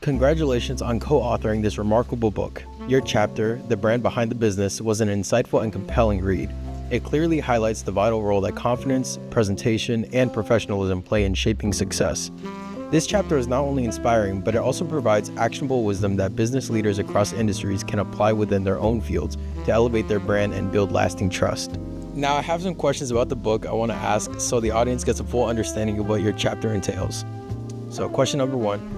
Congratulations on co-authoring this remarkable book. Your chapter, The Brand Behind the Business, was an insightful and compelling read. It clearly highlights the vital role that confidence, presentation, and professionalism play in shaping success. This chapter is not only inspiring, but it also provides actionable wisdom that business leaders across industries can apply within their own fields to elevate their brand and build lasting trust. Now, I have some questions about the book I want to ask so the audience gets a full understanding of what your chapter entails. So, question number one.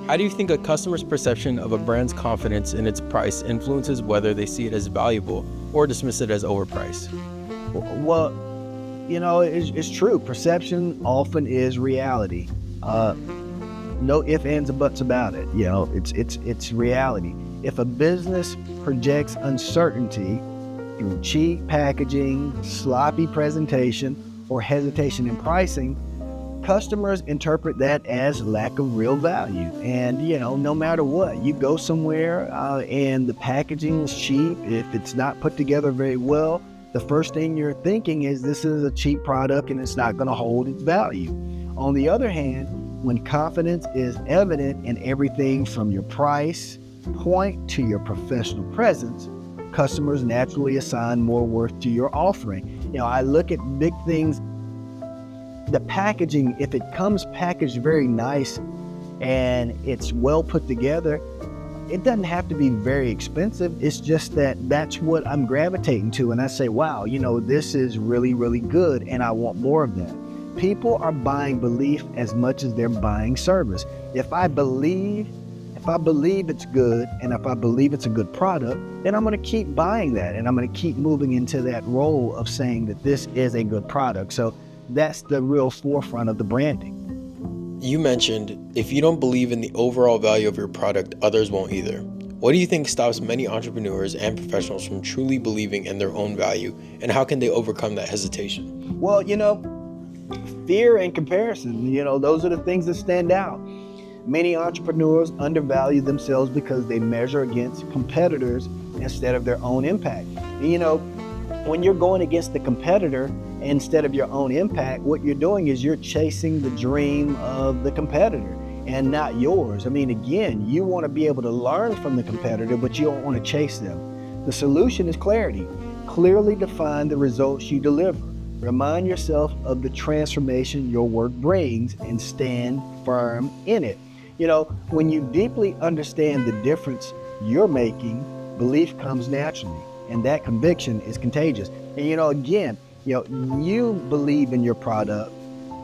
How do you think a customer's perception of a brand's confidence in its price influences whether they see it as valuable or dismiss it as overpriced? Well, it's true. Perception often is reality. No ifs, ands, or buts about it. It's reality. If a business projects uncertainty through cheap packaging, sloppy presentation, or hesitation in pricing, customers interpret that as lack of real value. And, no matter what, you go somewhere and the packaging is cheap, if it's not put together very well, the first thing you're thinking is this is a cheap product and it's not going to hold its value. On the other hand, when confidence is evident in everything from your price point to your professional presence, customers naturally assign more worth to your offering. I look at big things. The packaging, if it comes packaged very nice and it's well put together, it doesn't have to be very expensive. It's just that's what I'm gravitating to. And I say, wow, this is really, really good and I want more of that. People are buying belief as much as they're buying service. If I believe it's good and if I believe it's a good product, then I'm going to keep buying that and I'm going to keep moving into that role of saying that this is a good product. So that's the real forefront of the branding. You mentioned if you don't believe in the overall value of your product, others won't either. What do you think stops many entrepreneurs and professionals from truly believing in their own value, and how can they overcome that hesitation? Well, fear and comparison, those are the things that stand out. Many entrepreneurs undervalue themselves because they measure against competitors instead of their own impact. When you're going against the competitor instead of your own impact, what you're doing is you're chasing the dream of the competitor and not yours. Again, you want to be able to learn from the competitor, but you don't want to chase them. The solution is clarity. Clearly define the results you deliver. Remind yourself of the transformation your work brings and stand firm in it. When you deeply understand the difference you're making, belief comes naturally, and that conviction is contagious. And again, you believe in your product.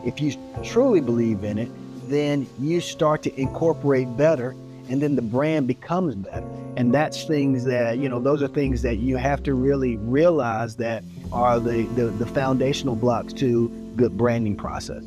If you truly believe in it, then you start to incorporate better, and then the brand becomes better. And that's things that, those are things that you have to really realize that are the foundational blocks to good branding process.